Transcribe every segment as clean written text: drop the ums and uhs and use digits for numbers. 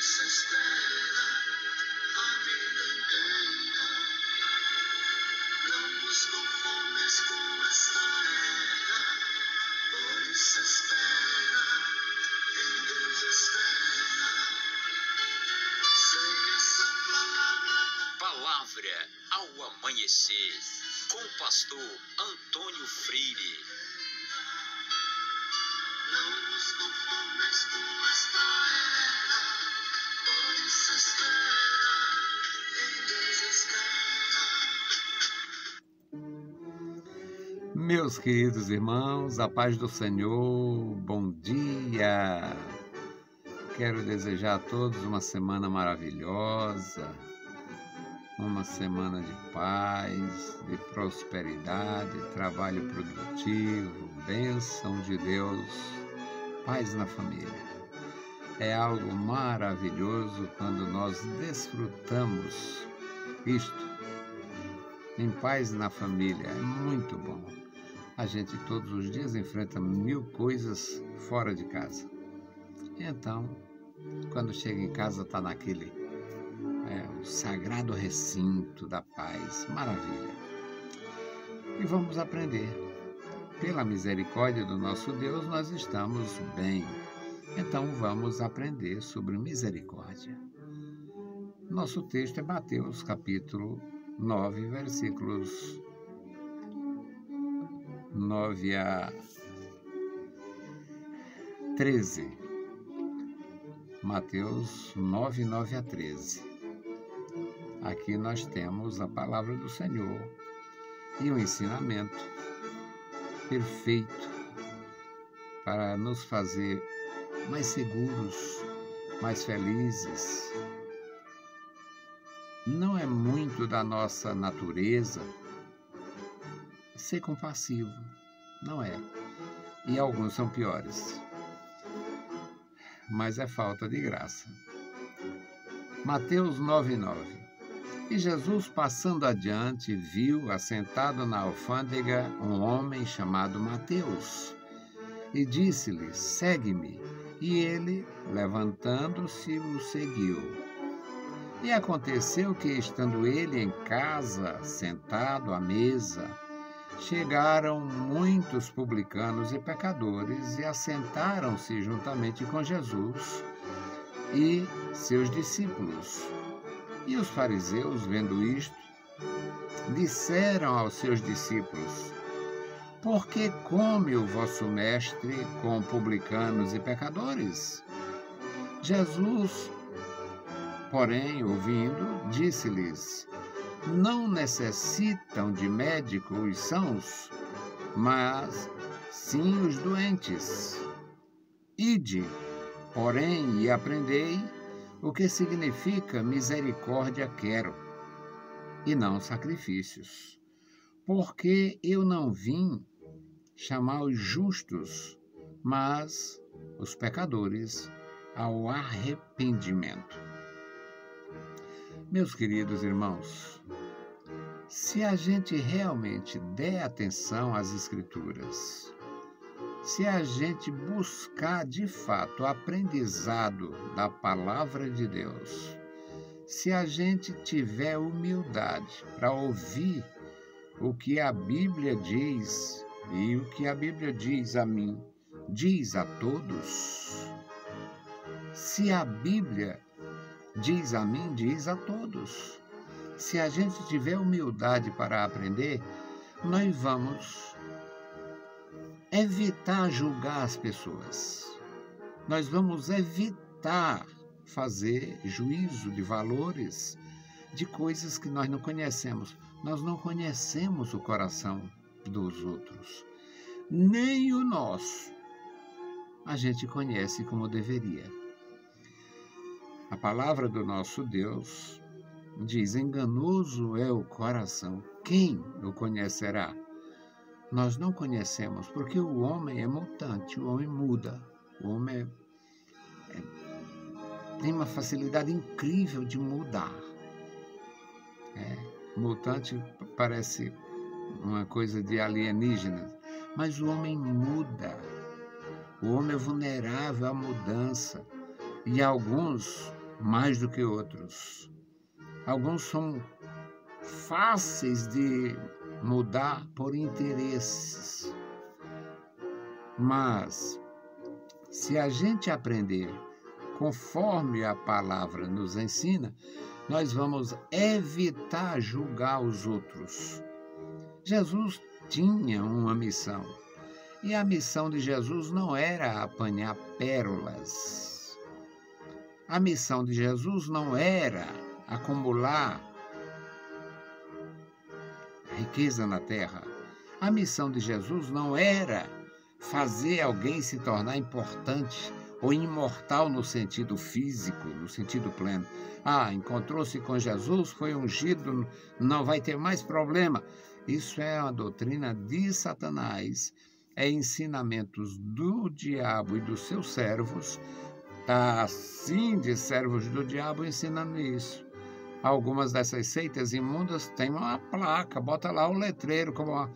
isso espera a vida inteira. Não nos conformes com esta era, por isso espera, em Deus espera. Sei essa palavra ao amanhecer, com o pastor Antônio Freire. Não nos conformes com esta era, por isso espera, em Deus espera. Meus queridos irmãos, a paz do Senhor, bom dia! Quero desejar a todos uma semana maravilhosa, uma semana de paz, de prosperidade, trabalho produtivo, bênção de Deus, paz na família. É algo maravilhoso quando nós desfrutamos isto. Em paz na família, é muito bom. A gente todos os dias enfrenta 1000 coisas fora de casa. Então, quando chega em casa, está naquele o sagrado recinto da paz. Maravilha. E vamos aprender. Pela misericórdia do nosso Deus, nós estamos bem. Então, vamos aprender sobre misericórdia. Nosso texto é Mateus, capítulo 9, versículos 9 a 13. Mateus 9, 9 a 13. Aqui nós temos a palavra do Senhor e um ensinamento perfeito para nos fazer mais seguros, mais felizes. Não é muito da nossa natureza ser compassivo, não é. E alguns são piores, mas é falta de graça. Mateus 9:9. E Jesus, passando adiante, viu assentado na alfândega um homem chamado Mateus, e disse-lhe: segue-me. E ele, levantando-se, o seguiu. E aconteceu que, estando ele em casa, sentado à mesa, chegaram muitos publicanos e pecadores e assentaram-se juntamente com Jesus e seus discípulos. E os fariseus, vendo isto, disseram aos seus discípulos: por que come o vosso mestre com publicanos e pecadores? Jesus, porém, ouvindo, disse-lhes: não necessitam de médico os sãos, mas sim os doentes. Ide, porém, e aprendei o que significa misericórdia quero, e não sacrifícios. Porque eu não vim chamar os justos, mas os pecadores ao arrependimento. Meus queridos irmãos, se a gente realmente der atenção às Escrituras, se a gente buscar de fato o aprendizado da palavra de Deus, se a gente tiver humildade para ouvir o que a Bíblia diz, e o que a Bíblia diz a mim, diz a todos. Se a Bíblia diz a mim, diz a todos. Se a gente tiver humildade para aprender, nós vamos evitar julgar as pessoas. Nós vamos evitar fazer juízo de valores, de coisas que nós não conhecemos. Nós não conhecemos o coração dos outros, nem o nosso. A gente conhece como deveria. A palavra do nosso Deus diz: enganoso é o coração, quem o conhecerá? Nós não conhecemos, porque o homem é mutante, o homem muda, o homem tem uma facilidade incrível de mudar. Mutante parece uma coisa de alienígena, mas o homem muda. O homem é vulnerável à mudança. E alguns mais do que outros. Alguns são fáceis de mudar por interesses. Mas, se a gente aprender conforme a palavra nos ensina, nós vamos evitar julgar os outros. Jesus tinha uma missão. E a missão de Jesus não era apanhar pérolas. A missão de Jesus não era acumular riqueza na terra. A missão de Jesus não era fazer alguém se tornar importante ou imortal no sentido físico, no sentido pleno. Encontrou-se com Jesus, foi ungido, não vai ter mais problema. Isso é uma doutrina de Satanás, é ensinamentos do diabo e dos seus servos, assim de servos do diabo ensinando isso. Algumas dessas seitas imundas têm uma placa, bota lá o letreiro, como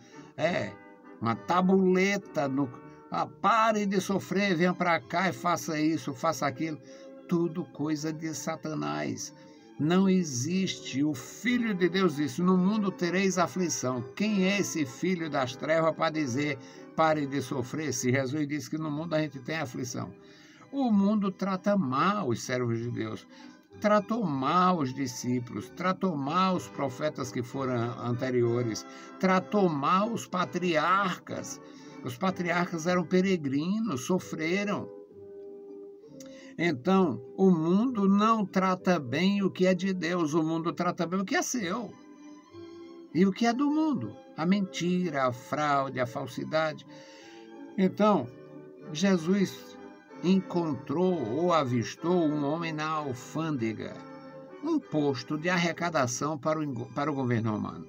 uma tabuleta no... pare de sofrer, venha para cá e faça isso, faça aquilo. Tudo coisa de Satanás. Não existe. O Filho de Deus disse: no mundo tereis aflição. Quem é esse filho das trevas para dizer pare de sofrer? Se Jesus disse que no mundo a gente tem aflição. O mundo trata mal os servos de Deus. Tratou mal os discípulos, tratou mal os profetas que foram anteriores, tratou mal os patriarcas. Os patriarcas eram peregrinos, sofreram. Então, o mundo não trata bem o que é de Deus, o mundo trata bem o que é seu. E o que é do mundo? A mentira, a fraude, a falsidade. Então, Jesus encontrou ou avistou um homem na alfândega, um posto de arrecadação para o governo romano.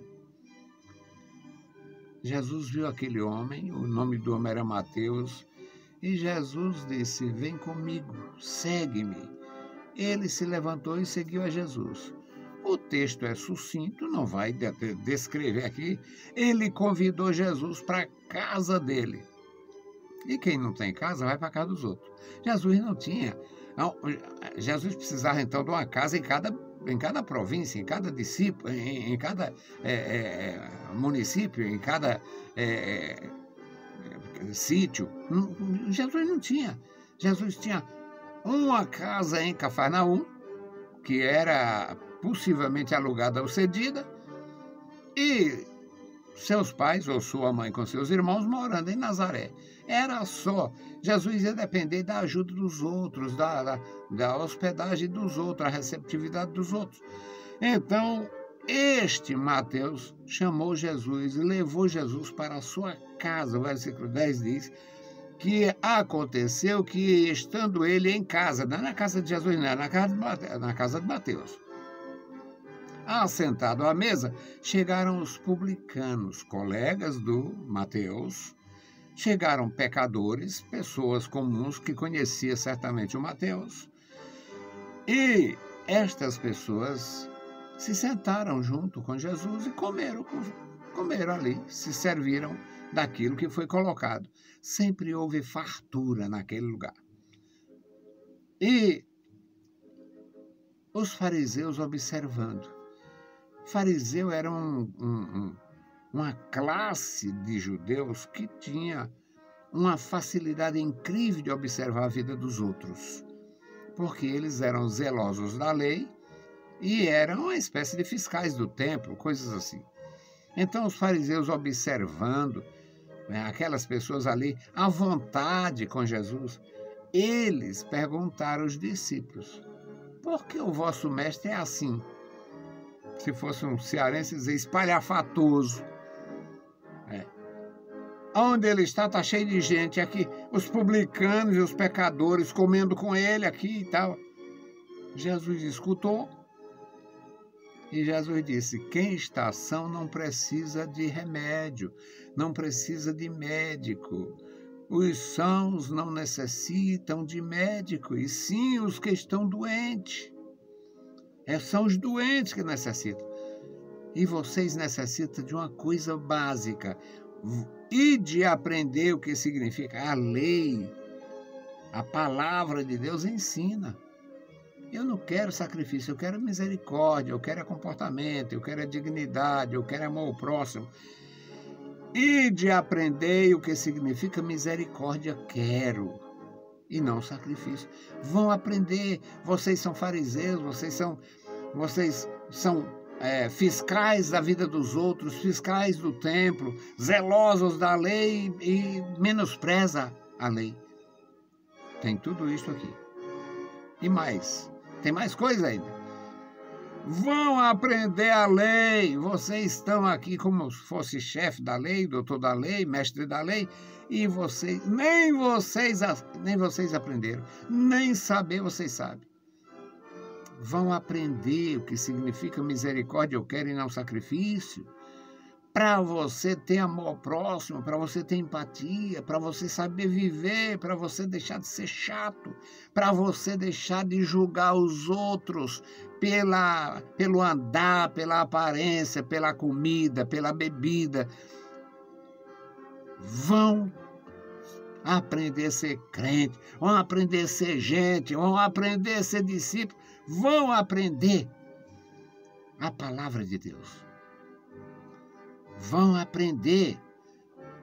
Jesus viu aquele homem, o nome do homem era Mateus, e Jesus disse: vem comigo, segue-me. Ele se levantou e seguiu a Jesus. O texto é sucinto, não vai descrever aqui. Ele convidou Jesus para a casa dele. E quem não tem casa, vai para a casa dos outros. Jesus não tinha. Jesus precisava, então, de uma casa em cada província, em cada discípulo, em cada município, em cada sítio. Jesus não tinha. Jesus tinha uma casa em Cafarnaum, que era possivelmente alugada ou cedida, e seus pais ou sua mãe com seus irmãos morando em Nazaré. Era só. Jesus ia depender da ajuda dos outros, da hospedagem dos outros, da receptividade dos outros. Então, este Mateus chamou Jesus e levou Jesus para a sua casa. O versículo 10 diz que aconteceu que, estando ele em casa, não na casa de Jesus, não, na casa de Mateus, assentado à mesa, chegaram os publicanos, colegas do Mateus, chegaram pecadores, pessoas comuns que conheciam certamente o Mateus, e estas pessoas se sentaram junto com Jesus e comeram ali, se serviram daquilo que foi colocado. Sempre houve fartura naquele lugar. E os fariseus observando. Fariseu era uma classe de judeus que tinha uma facilidade incrível de observar a vida dos outros, porque eles eram zelosos da lei e eram uma espécie de fiscais do templo, coisas assim. Então os fariseus observando aquelas pessoas ali à vontade com Jesus, eles perguntaram aos discípulos: por que o vosso mestre é assim? Se fosse um cearense, dizer espalhafatoso. Onde ele está cheio de gente. Aqui, os publicanos e os pecadores comendo com ele aqui e tal. Jesus escutou e Jesus disse: quem está são não precisa de remédio, não precisa de médico. Os sãos não necessitam de médico, e sim os que estão doentes. São os doentes que necessitam. E vocês necessitam de uma coisa básica. E de aprender o que significa a lei. A palavra de Deus ensina. Eu não quero sacrifício, eu quero misericórdia, eu quero comportamento, eu quero dignidade, eu quero amor ao próximo. E de aprender o que significa misericórdia, quero, e não sacrifício. Vão aprender, vocês são fariseus, vocês são fiscais da vida dos outros, fiscais do templo, zelosos da lei e menospreza a lei. Tem tudo isso aqui. E mais, tem mais coisa ainda. Vão aprender a lei. Vocês estão aqui como se fosse chefe da lei, doutor da lei, mestre da lei, e nem vocês aprenderam, nem saber vocês sabem. Vão aprender o que significa misericórdia, eu quero e não sacrifício, para você ter amor ao próximo, para você ter empatia, para você saber viver, para você deixar de ser chato, para você deixar de julgar os outros pelo andar, pela aparência, pela comida, pela bebida. Vão aprender a ser crente, vão aprender a ser gente, vão aprender a ser discípulo, vão aprender a palavra de Deus. Vão aprender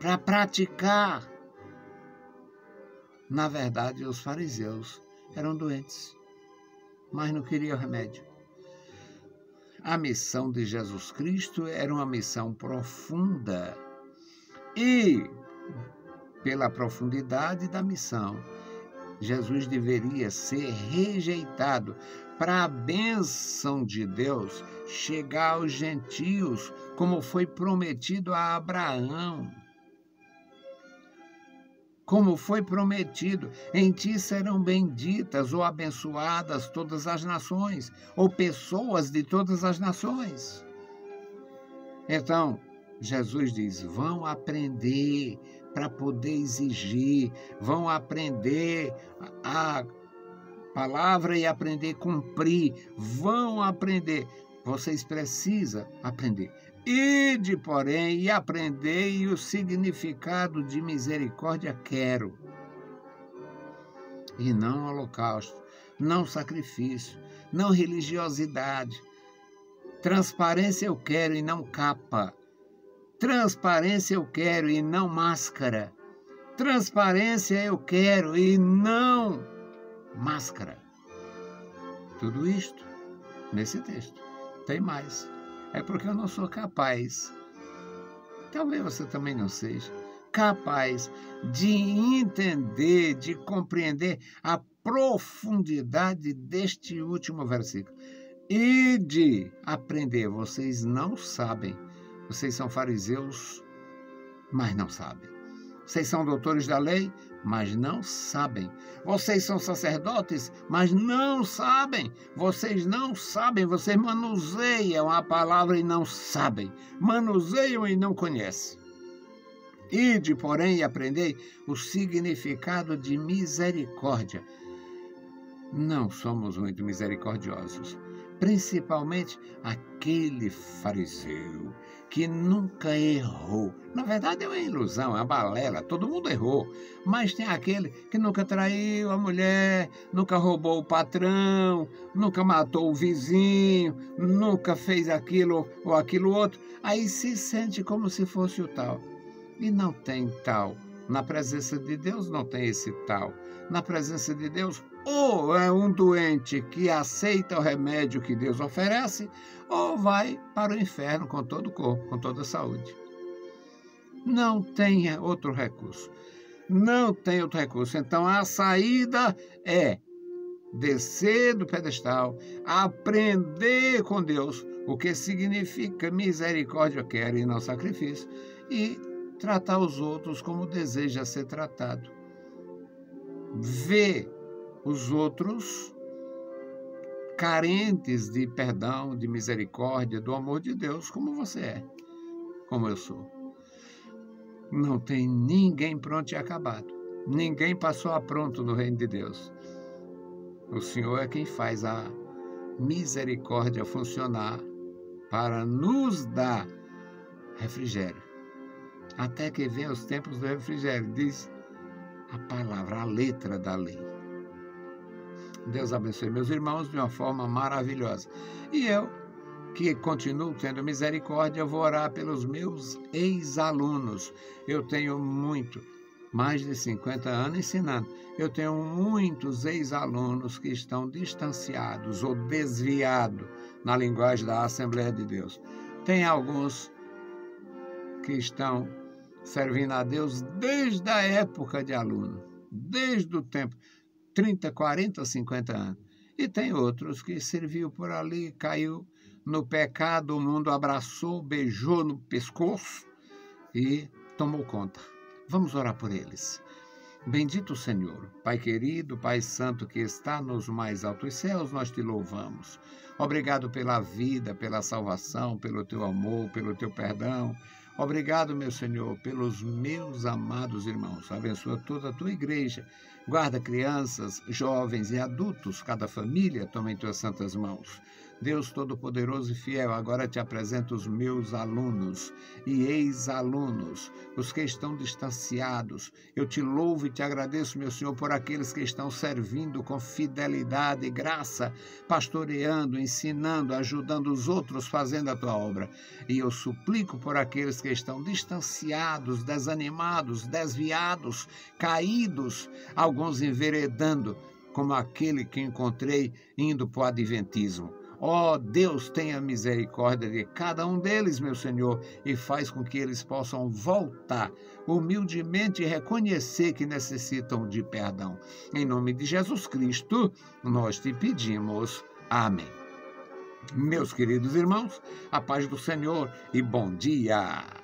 para praticar. Na verdade, os fariseus eram doentes, mas não queriam remédio. A missão de Jesus Cristo era uma missão profunda. E, pela profundidade da missão, Jesus deveria ser rejeitado para a bênção de Deus chegar aos gentios, como foi prometido a Abraão. Como foi prometido, em ti serão benditas ou abençoadas todas as nações, ou pessoas de todas as nações. Então, Jesus diz, vão aprender para poder exigir, vão aprender a palavra e aprender a cumprir, vão aprender. Vocês precisam aprender. Ide, porém, e aprendei o significado de misericórdia quero. E não holocausto, não sacrifício, não religiosidade. Transparência eu quero e não capa. Transparência eu quero e não máscara. Transparência eu quero e não máscara. Tudo isto nesse texto. Tem mais. É porque eu não sou capaz. Talvez você também não seja capaz de entender, de compreender a profundidade deste último versículo. E de aprender. Vocês não sabem. Vocês são fariseus, mas não sabem. Vocês são doutores da lei, mas não sabem. Vocês são sacerdotes, mas não sabem. Vocês não sabem, vocês manuseiam a palavra e não sabem. Manuseiam e não conhecem. Ide, porém, e aprendei o significado de misericórdia. Não somos muito misericordiosos. Principalmente aquele fariseu que nunca errou. Na verdade é uma ilusão, é uma balela, todo mundo errou. Mas tem aquele que nunca traiu a mulher, nunca roubou o patrão, nunca matou o vizinho, nunca fez aquilo ou aquilo outro. Aí se sente como se fosse o tal. E não tem tal. Na presença de Deus não tem esse tal. Na presença de Deus, ou é um doente que aceita o remédio que Deus oferece, ou vai para o inferno com todo o corpo, com toda a saúde. Não tem outro recurso. Não tem outro recurso. Então, a saída é descer do pedestal, aprender com Deus o que significa misericórdia quero e não sacrifício, e tratar os outros como deseja ser tratado. Ver os outros carentes de perdão, de misericórdia, do amor de Deus, como você é, como eu sou. Não tem ninguém pronto e acabado. Ninguém passou a pronto no reino de Deus. O Senhor é quem faz a misericórdia funcionar para nos dar refrigério. Até que venham os tempos do refrigério, diz a palavra, a letra da lei. Deus abençoe meus irmãos de uma forma maravilhosa. E eu, que continuo tendo misericórdia, vou orar pelos meus ex-alunos. Eu tenho mais de 50 anos ensinando. Eu tenho muitos ex-alunos que estão distanciados ou desviados na linguagem da Assembleia de Deus. Tem alguns que estão servindo a Deus desde a época de aluno, desde o tempo, 30, 40, 50 anos. E tem outros que serviu por ali, caiu no pecado, o mundo abraçou, beijou no pescoço e tomou conta. Vamos orar por eles. Bendito Senhor, Pai querido, Pai santo que está nos mais altos céus, nós te louvamos. Obrigado pela vida, pela salvação, pelo teu amor, pelo teu perdão. Obrigado, meu Senhor, pelos meus amados irmãos. Abençoa toda a tua igreja. Guarda crianças, jovens e adultos, cada família, toma em tuas santas mãos. Deus Todo-Poderoso e Fiel, agora te apresento os meus alunos e ex-alunos, os que estão distanciados. Eu te louvo e te agradeço, meu Senhor, por aqueles que estão servindo com fidelidade e graça, pastoreando, ensinando, ajudando os outros, fazendo a tua obra. E eu suplico por aqueles que estão distanciados, desanimados, desviados, caídos, alguns enveredando, como aquele que encontrei indo para o adventismo. Ó Deus, tenha misericórdia de cada um deles, meu Senhor, e faz com que eles possam voltar humildemente e reconhecer que necessitam de perdão. Em nome de Jesus Cristo, nós te pedimos. Amém. Meus queridos irmãos, a paz do Senhor e bom dia.